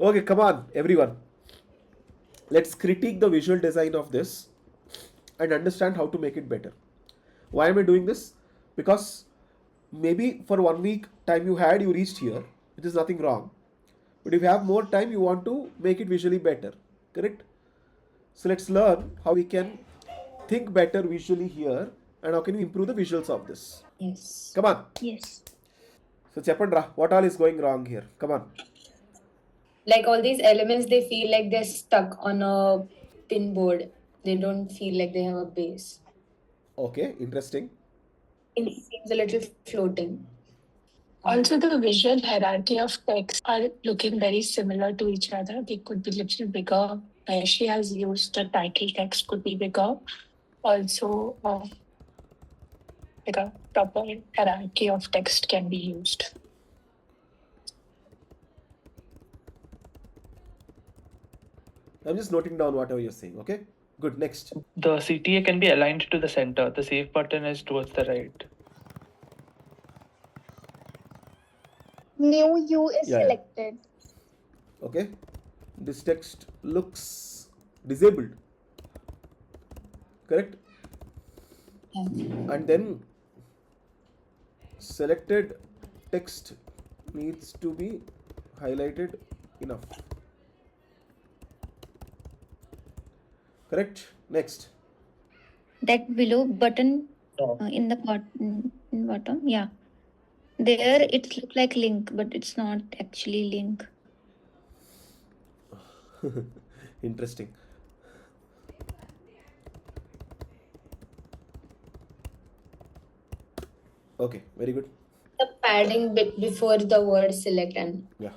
Okay, come on, everyone. Let's critique the visual design of this and understand how to make it better. Why am I doing this? Because maybe for 1 week time you had, you reached here, which is nothing wrong. But if you have more time, you want to make it visually better. Correct? So let's learn how we can think better visually here and how can we improve the visuals of this. Yes. Come on. Yes. So Chapandra, what all is going wrong here? Come on. Like all these elements, they feel like they're stuck on a thin board. They don't feel like they have a base. Okay, interesting. It seems a little floating. Also, the visual hierarchy of text are looking very similar to each other. They could be little bigger. She has used the title text could be bigger. Also, like a proper hierarchy of text can be used. I'm just noting down whatever you're saying. Okay, good. Next. The CTA can be aligned to the center. The save button is towards the right. New U is Yeah, yeah. selected. Okay, this text looks disabled. Correct? And then selected text needs to be highlighted enough. Correct? Next. That below button in the bottom, yeah. There it look like link, but it's not actually link. Interesting. Okay, very good. The padding bit before the word select and Yeah.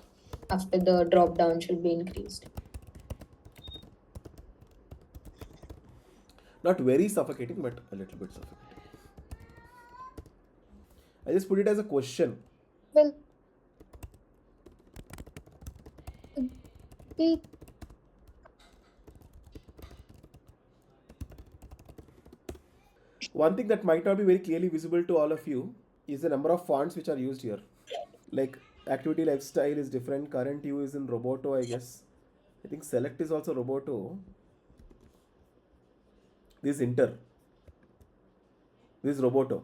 after the drop down should be increased. Not very suffocating, but a little bit suffocating. I just put it as a question. Will be One thing that might not be very clearly visible to all of you is the number of fonts which are used here. Like activity lifestyle is different. Current U is in Roboto, I guess. I think select is also Roboto. This is Inter. This is Roboto.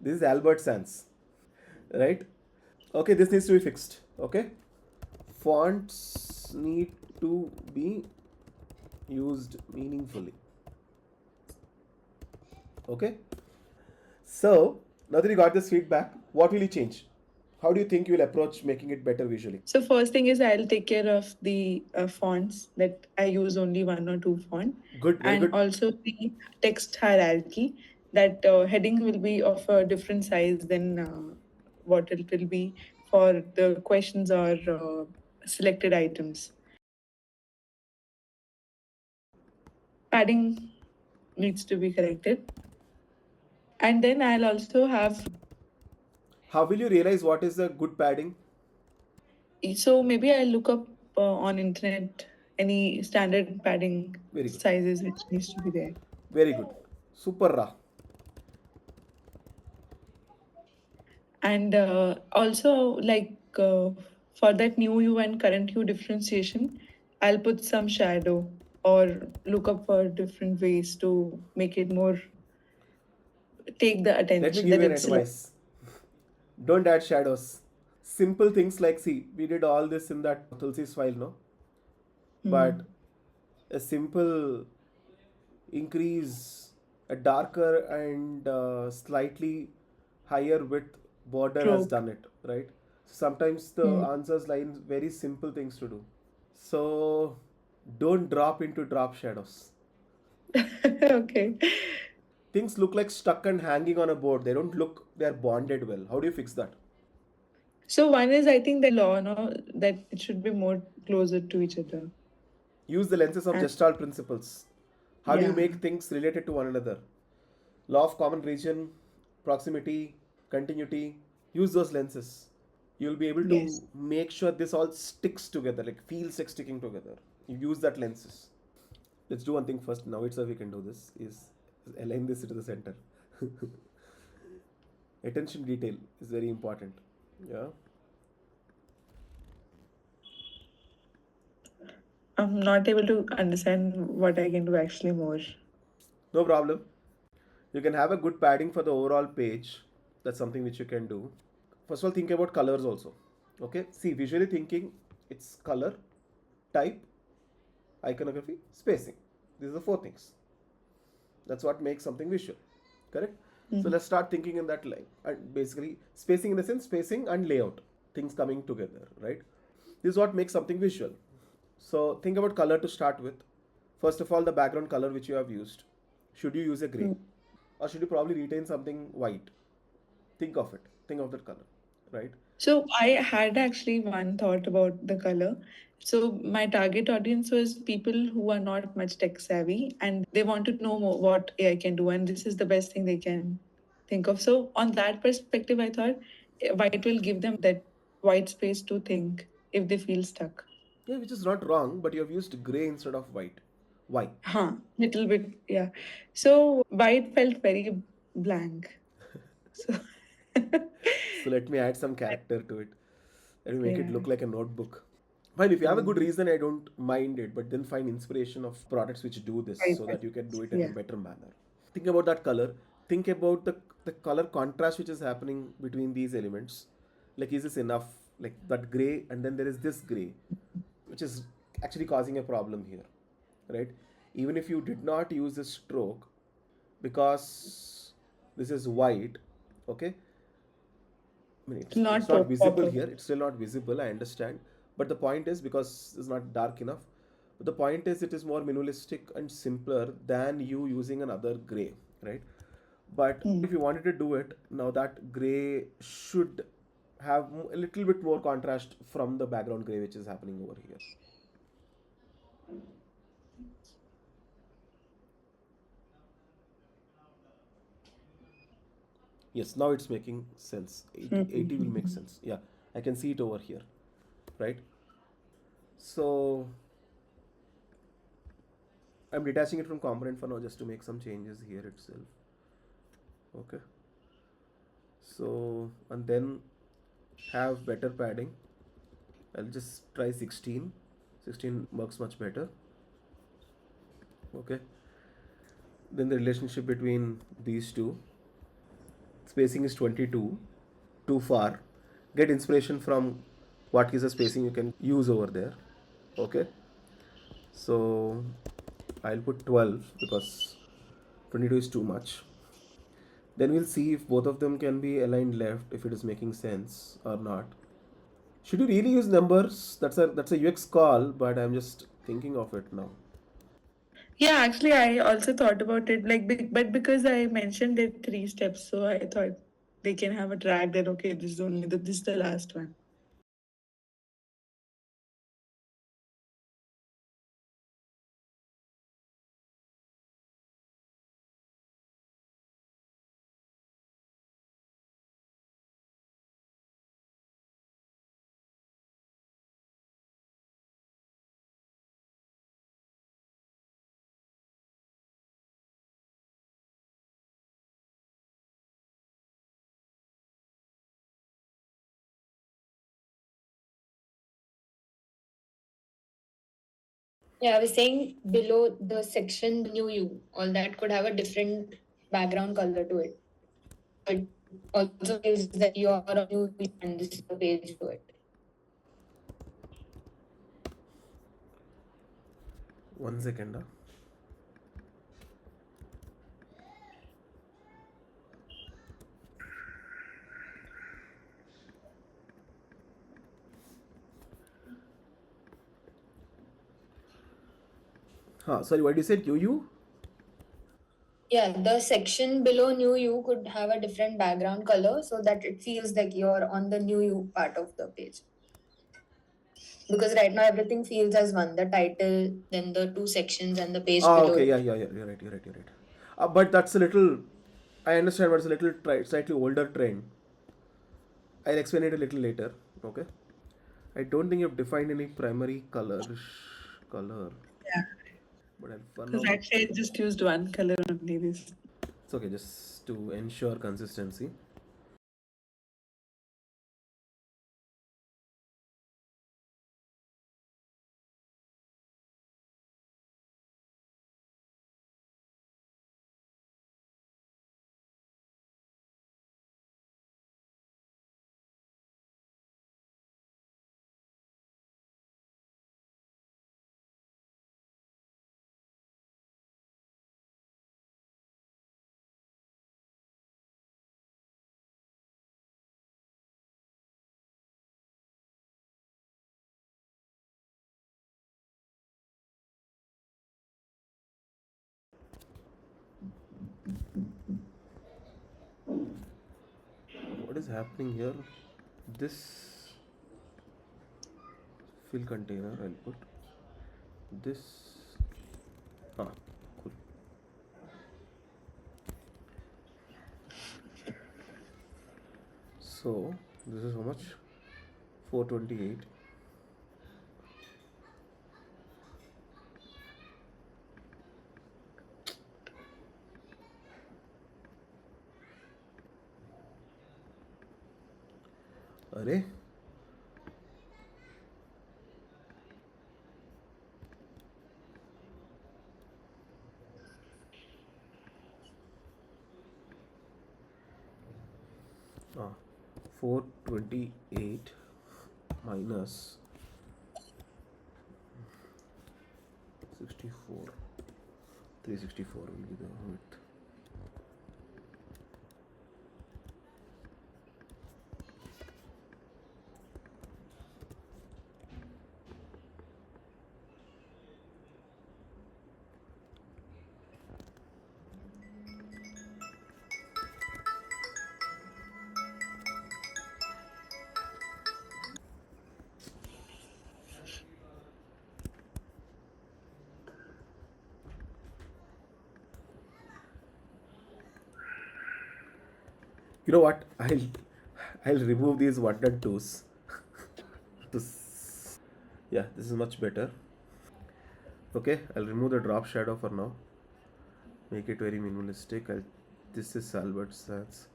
This is Albert Sans. Right? Okay, this needs to be fixed. Okay? Fonts need to be used meaningfully. Okay? So, now that you got this feedback, what will you change? How do you think you will approach making it better visually? So first thing is I'll take care of the fonts that I use only one or two font. Good, very and good. also the text hierarchy that heading will be of a different size than what it will be for the questions or selected items. Padding needs to be corrected. And then I'll also have, How will you realize what is the good padding? so maybe I'll look up on internet any standard padding Very good. sizes which needs to be there. Very good. Super Ra. And also like for that new U and current U differentiation, I'll put some shadow or look up for different ways to make it more take the Let me attention give that you an it's advice. Don't add shadows. Simple things like, see, we did all this in that Tulsi's file, no? But a simple increase, a darker and slightly higher width border has stroke. done it, right? Sometimes the answers lie in very simple things to do. So don't drop into drop shadows. Okay. Things look like stuck and hanging on a board. They don't look, they're bonded well. How do you fix that? So one is I think the law, no, that it should be more closer to each other. Use the lenses of And- Gestalt principles. How do you Yeah. make things related to one another? Law of common region, proximity, continuity. Use those lenses. You'll be able to Yes. make sure this all sticks together, like feels like sticking together. You use that lenses. Let's do one thing first. Now itself we can do this. Is align this to the center. Attention detail is very important. Yeah. I'm not able to understand what I can do actually more. No problem. You can have a good padding for the overall page. That's something which you can do. First of all, think about colors also. Okay, see, visually thinking, it's color, type, iconography, spacing. These are the four things. That's what makes something visual. Correct? So let's start thinking in that line. And basically, spacing in the sense, spacing and layout, things coming together, right? This is what makes something visual. So think about color to start with. First of all, the background color which you have used. Should you use a gray? Or should you probably retain something white? Think of it. Think of that color, right? So I had actually one thought about the color. So my target audience was people who are not much tech savvy and they want to know more what AI can do, and this is the best thing they can think of. So on that perspective, I thought white will give them that white space to think if they feel stuck. Yeah, which is not wrong, but you have used gray instead of white. Why? Little bit, yeah. So white felt very blank. So So let me add some character to it. Let me make it yeah. look like a notebook. Fine, if you have a good reason, I don't mind it, but then find inspiration of products which do this White, so that you can do it in a yeah. better manner. Think about that color. Think about the color contrast which is happening between these elements. Like, is this enough? Like that gray, and then there is this gray, which is actually causing a problem here, right? Even if you did not use a stroke, because this is white, okay, I mean, It'll it's not not pop visible up. here. It's still not visible. I understand, but the point is because it's not dark enough. But the point is, it is more minimalistic and simpler than you using another gray, right? But if you wanted to do it, now that gray should have a little bit more contrast from the background gray which is happening over here. Yes, now it's making sense. 80 will make sense. Yeah, I can see it over here, right? So I'm detaching it from component for now just to make some changes here itself. Okay. So, and then have better padding. I'll just try 16. 16 works much better. Okay. Then the relationship between these two. Spacing is 22. Too far. Get inspiration from what is the spacing you can use over there. Okay. So I'll put 12 because 22 is too much. Then we'll see if both of them can be aligned left, if it is making sense or not. Should you really use numbers? That's a UX call, but I'm just thinking of it now. Yeah, actually, I also thought about it, like, but because I mentioned it 3 steps, so I thought they can have a track that okay, this is the last one. Yeah, I was saying below the section new you, all that could have a different background color to it. It also feels that you are a new you and this is the page to it. 1 second. Sorry, what did you say? You? Yeah, the section below new you could have a different background color so that it feels like you're on the new you part of the page. Because right now everything feels as one, the title, then the two sections and the page Ah, below okay, yeah, it. yeah, yeah. You're right. But that's a little. I understand, but it's a little slightly older trend. I'll explain it a little later. Okay. I don't think you've defined any primary color, Yeah, but I'll for because now. actually I just used one color only. This. It's okay, just to ensure consistency. what is happening here? This fill container, I'll put this. Ah, cool. So this is how much? 428. अरे 428 minus 64. 364 will be the width. You know what? I'll remove these 1 and 2s. This, yeah, this is much better. Okay, I'll remove the drop shadow for now. Make it very minimalistic. This is Albert Sans.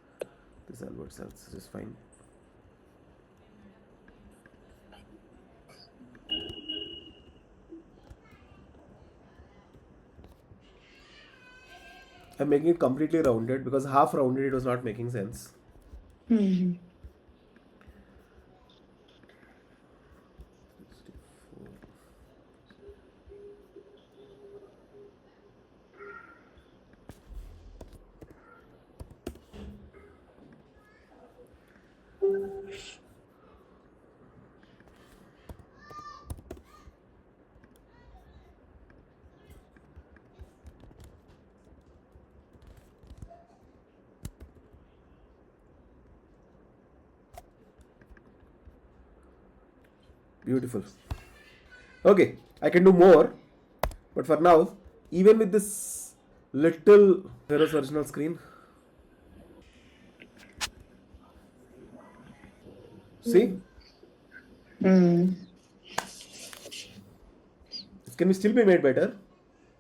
This Albert Sans is fine. I'm making it completely rounded because half rounded it was not making sense. Hmm. Beautiful. Okay, I can do more, but for now, even with this little Hero's original screen, see, Hmm. it can still be made better,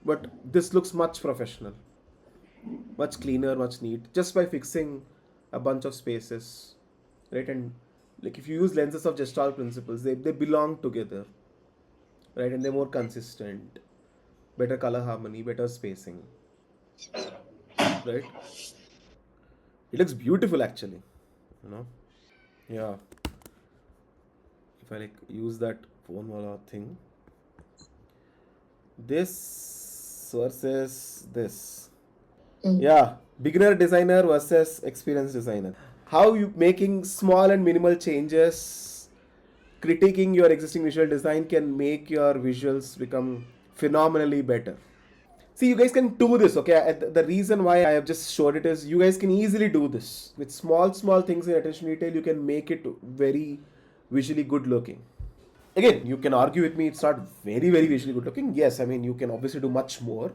but this looks much professional, much cleaner, much neat, just by fixing a bunch of spaces, right? And like if you use lenses of Gestalt principles, they belong together, right? And they're more consistent, better color harmony, better spacing, right? It looks beautiful actually, you know. Yeah. If I like use that phone wala thing, this versus this. Yeah, beginner designer versus experienced designer. How you making small and minimal changes, critiquing your existing visual design can make your visuals become phenomenally better. See, you guys can do this, okay? The reason why I have just showed it is you guys can easily do this. With small things in attention detail, you can make it very visually good looking. Again, you can argue with me, it's not very visually good looking. Yes, I mean, you can obviously do much more.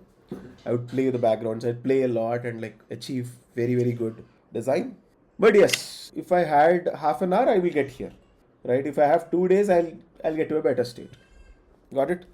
I would play the backgrounds, I'd play a lot and like achieve very good design. But yes, if I had half an hour, I will get here, right? If I have 2 days, I'll get to a better state. Got it?